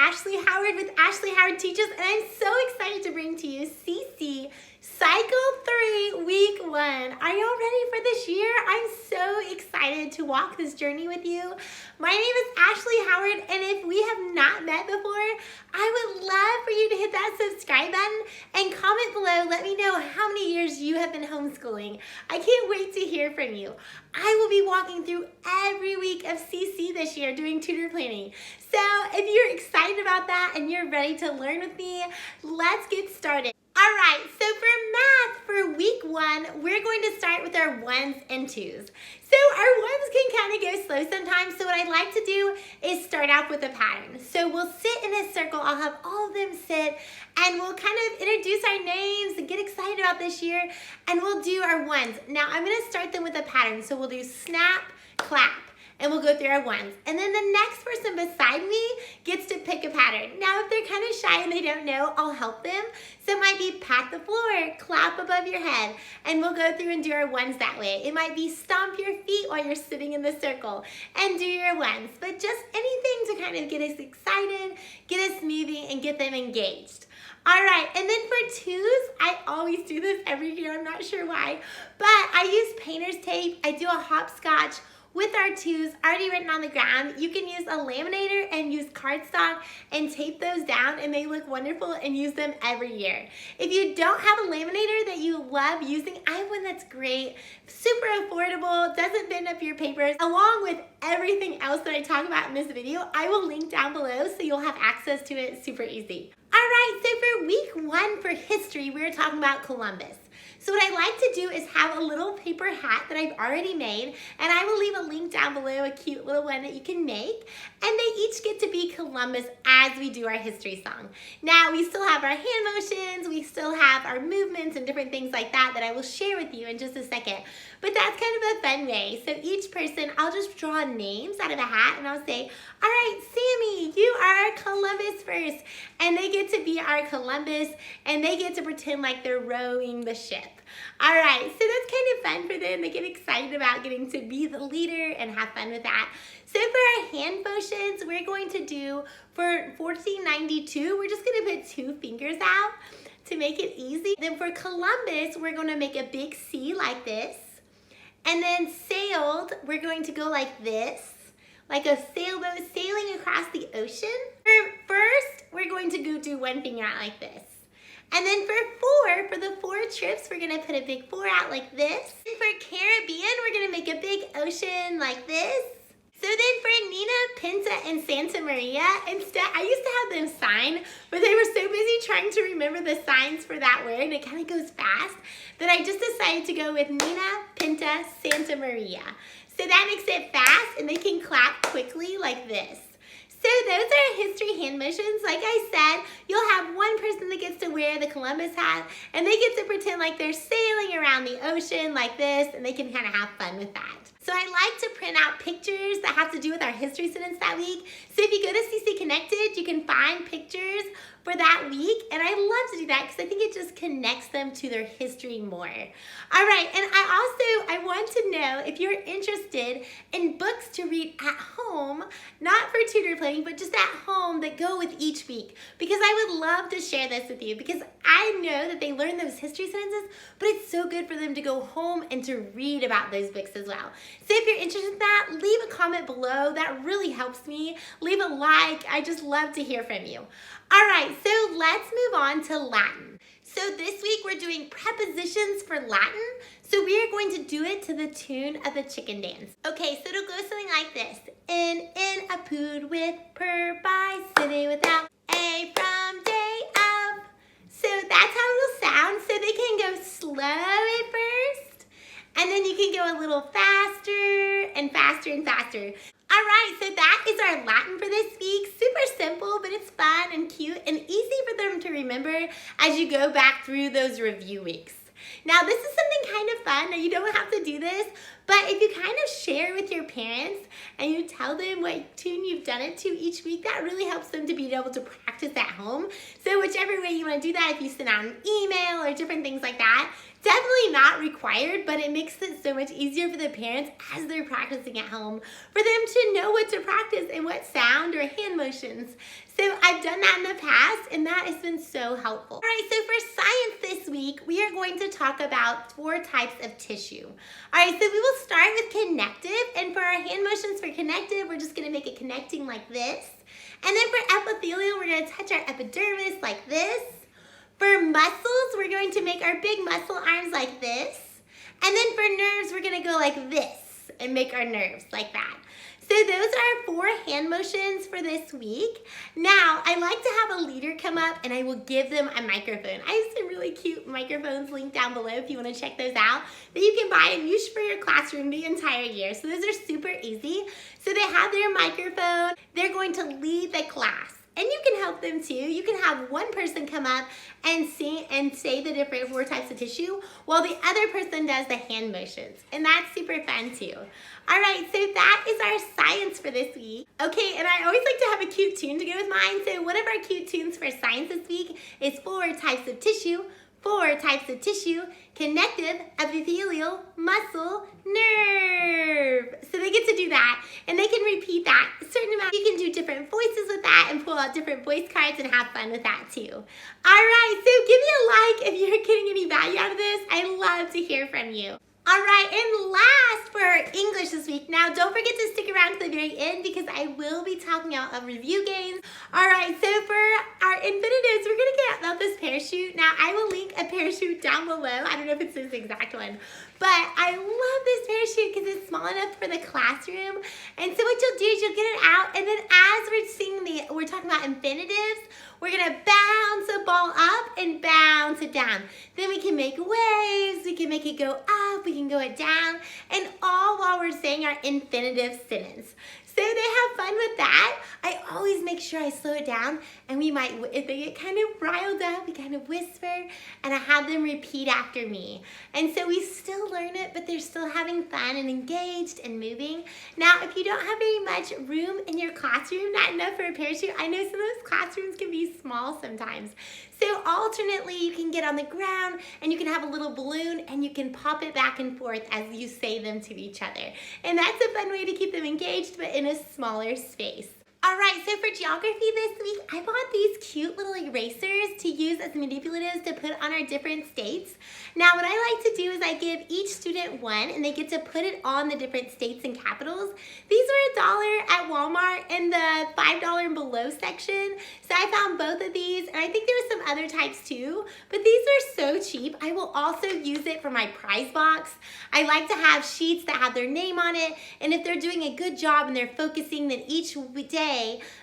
Ashley Howard with Ashley Howard Teaches, and I'm so excited to bring to you CC Cycle 3 Week 1. Are y'all ready for this year? I'm so excited to walk this journey with you. My name is Ashley Howard, and if we have not met before, I would love for you to hit that subscribe button and comment below. Let me know how many years you have been homeschooling. I can't wait to hear from you. I will be walking through every week of CC this year doing tutor planning. So if you're excited about that and you're ready to learn with me, let's get started. All right, so for math for week 1, we're going to start with our 1s and 2s. So our 1s can kind of go slow sometimes, so what I'd like to do is start off with a pattern. So we'll sit in a circle, I'll have all of them sit, and we'll kind of introduce our names and get excited about this year, and we'll do our 1s. Now I'm gonna start them with a pattern, so we'll do snap, clap, and we'll go through our 1s. And then the next person beside me gets to pick a pattern. Now, if they're kind of shy and they don't know, I'll help them. So it might be pat the floor, clap above your head, and we'll go through and do our 1s that way. It might be stomp your feet while you're sitting in the circle and do your 1s. But just anything to kind of get us excited, get us moving, and get them engaged. All right, and then for 2s, I always do this every year, I'm not sure why, but I use painter's tape, I do a hopscotch with our 2s already written on the ground. You can use a laminator and use cardstock and tape those down, and they look wonderful, and use them every year. If you don't have a laminator that you love using, I have one that's great, super affordable, doesn't bend up your papers, along with everything else that I talk about in this video. I will link down below so you'll have access to it super easy. All right, so for week 1 for history, we're talking about Columbus. So what I like to do is have a little paper hat that I've already made, and I will leave a link down below, a cute little one that you can make, and they each get to be Columbus as we do our history song. Now, we still have our hand motions, we still have our movements and different things like that that I will share with you in just a second, but that's kind of a fun way. So each person, I'll just draw names out of a hat, and I'll say, all right, Sammy, you are Columbus first, and they get to be our Columbus, and they get to pretend like they're rowing the ship. All right, so that's kind of fun for them. They get excited about getting to be the leader and have fun with that. So for our hand motions, we're going to do, for 1492, we're just gonna put 2 fingers out to make it easy. Then for Columbus, we're gonna make a big C like this. And then sailed, we're going to go like this, like a sailboat sailing across the ocean. First, we're going to go do 1 finger out like this. And then for the 4 trips, we're gonna put a big 4 out like this. And for Caribbean, we're gonna make a big ocean like this. So then for Nina, Pinta, and Santa Maria, instead, I used to have them sign, but they were so busy trying to remember the signs for that word, and it kind of goes fast, that I just decided to go with Nina, Pinta, Santa Maria. So that makes it fast, and they can clap quickly like this. So those are history hand motions. Like I said, you'll have one person that gets to wear the Columbus hat, and they get to pretend like they're sailing around the ocean like this, and they can kind of have fun with that. So I like to print out pictures that have to do with our history sentence that week. So if you go to CC Connected, you can find pictures for that week, and I love to do that because I think it just connects them to their history more. All right, and I want to know if you're interested in books to read at home, not for tutor planning, but just at home that go with each week, because I would love to share this with you, because I know that they learn those history sentences, but it's so good for them to go home and to read about those books as well. So if you're interested in that, leave a comment below. That really helps me. Leave a like. I just love to hear from you. All right, so let's move on to Latin. So this week we're doing prepositions for Latin. So we are going to do it to the tune of the chicken dance. Okay, so it'll go something like this. In, a pood with, per, by, city without, a, from, day, of. So that's how it'll sound. So they can go slow at first, and then you can go a little faster and faster and faster. All right, so that is our Latin for this week. Super simple, but it's fun and cute and easy for them to remember as you go back through those review weeks. Now, this is something kind of fun. Now, you don't have to do this, But if you kind of share with your parents and you tell them what tune you've done it to each week, that really helps them to be able to practice at home. So whichever way you want to do that, if you send out an email or different things like that, definitely not required, but it makes it so much easier for the parents as they're practicing at home for them to know what to practice and what sound or hand motions. So I've done that in the past, and that has been so helpful. All right, so for science this week, we are going to talk about 4 types of tissue. All right, so we will start with connective, and for our hand motions for connective, we're just gonna make it connecting like this. And then for epithelial, we're gonna touch our epidermis like this. For muscles, we're going to make our big muscle arms like this. And then for nerves, we're gonna go like this and make our nerves like that. So those are 4 hand motions for this week. Now, I like to have a leader come up and I will give them a microphone. I have some really cute microphones linked down below if you want to check those out that you can buy and use for your classroom the entire year. So those are super easy. So they have their microphone. They're going to lead the class. And you can help them too. You can have one person come up and sing and say the different 4 types of tissue while the other person does the hand motions. And that's super fun too. All right, so that is our science for this week. Okay, and I always like to have a cute tune to go with mine. So one of our cute tunes for science this week is 4 types of tissue. 4 types of tissue: connective, epithelial, muscle, nerve. So they get to do that, and they can repeat that a certain amount. You can do different voices with that and pull out different voice cards and have fun with that too. All right, so give me a like if you're getting any value out of this. I love to hear from you. All right, and last for our English this week. Now, don't forget to stick around to the very end because I will be talking about review games. All right, so for our infinitives, we're gonna get out this parachute. Now, I will link a parachute down below. I don't know if it's this exact one, but I love this parachute because it's small enough for the classroom. And so what you'll do is you'll get it out, and then as we're talking about infinitives, we're gonna bounce a ball up and bounce it down. Then we can make waves, we can make it go up, we can go it down, and all while we're saying our infinitive sentence. So they have fun with that. I always make sure I slow it down, and we might, if they get kind of riled up, we kind of whisper, and I have them repeat after me. And so we still learn it, but they're still having fun and engaged and moving. Now, if you don't have very much room in your classroom, not enough for a parachute, I know some of those classrooms can be small sometimes. So alternately, you can get on the ground and you can have a little balloon and you can pop it back and forth as you say them to each other. And that's a fun way to keep them engaged, but in a smaller space. All right, so for geography this week, I bought these cute little erasers to use as manipulatives to put on our different states. Now, what I like to do is I give each student one, and they get to put it on the different states and capitals. These were $1 at Walmart in the $5 and below section. So I found both of these, and I think there were some other types too, but these are so cheap. I will also use it for my prize box. I like to have sheets that have their name on it, and if they're doing a good job and they're focusing, then each day,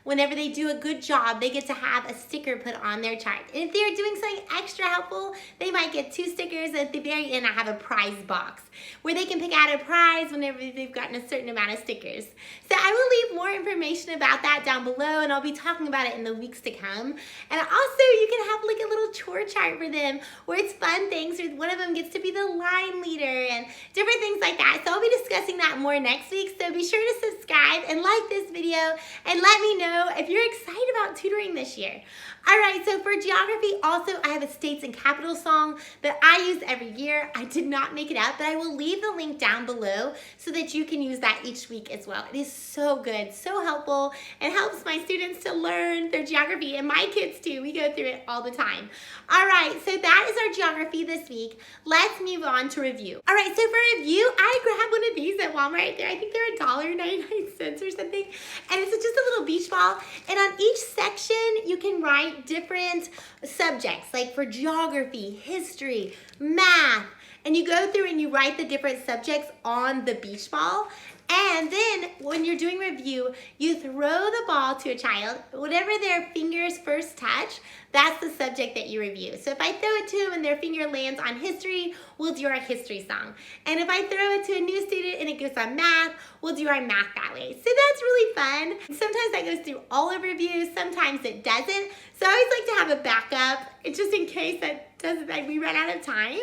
whenever they do a good job, they get to have a sticker put on their chart. And if they're doing something extra helpful, they might get 2 stickers. At the very end, I have a prize box where they can pick out a prize whenever they've gotten a certain amount of stickers. So I will leave more information about that down below, and I'll be talking about it in the weeks to come. And also, you can have like a little chore chart for them where it's fun things, or one of them gets to be the line leader and different things like that. So I'll be discussing that more next week. So be sure to subscribe and like this video, and let me know if you're excited about tutoring this year. All right, so for geography, also I have a states and capitals song that I use every year. I did not make it up, but I will leave the link down below so that you can use that each week as well. It is so good, so helpful, and helps my students to learn their geography, and my kids too. We go through it all the time. All right, so that is our geography this week. Let's move on to review. All right, so for review, I grabbed one of these at Walmart right there. I think they're $1.99 or something, and it's just a little beach ball, and on each section you can write different subjects, like for geography, history, math, and you go through and you write the different subjects on the beach ball. And then when you're doing review, you throw the ball to a child. Whatever their fingers first touch, that's the subject that you review. So if I throw it to them and their finger lands on history, we'll do our history song. And if I throw it to a new student and it goes on math, we'll do our math that way. So that's really fun. Sometimes that goes through all of reviews, sometimes it doesn't. So I always like to have a backup, just in case that doesn't, like, we run out of time.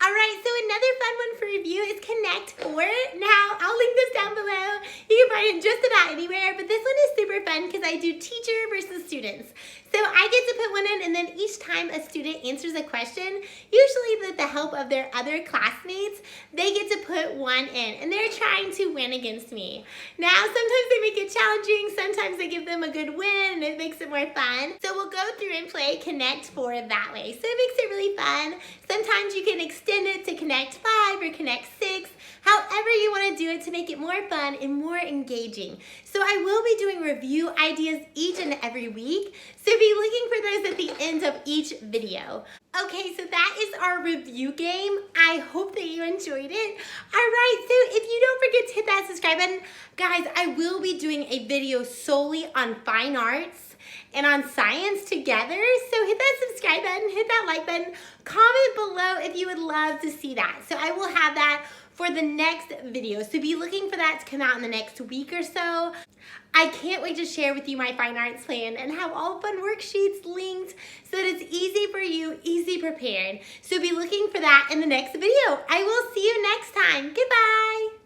All right, so another fun one for review is Connect 4. Now, I'll link this down below. You can find it just about anywhere, but this one is super fun because I do teacher versus students. So I get to put one in, and then each time a student answers a question, usually with the help of their other classmates, they get to put one in, and they're trying to win against me. Now, sometimes they make it challenging, sometimes they give them a good win, and it makes it more fun. So we'll go through and play Connect 4 that way. So it makes it really fun. Sometimes you can extend it to Connect 5 or Connect 6, however you want to do it to make it more fun and more engaging. So I will be doing review ideas each and every week, so be looking for those at the end of each video. Okay, so that is our review game. I hope that you enjoyed it. All right, so if you don't forget to hit that subscribe button, guys, I will be doing a video solely on fine arts and on science together. So hit that subscribe button, hit that like button, comment below if you would love to see that. So I will have that for the next video. So be looking for that to come out in the next week or so. I can't wait to share with you my fine arts plan and have all fun worksheets linked so that it's easy for you, easy prepared. So be looking for that in the next video. I will see you next time. Goodbye.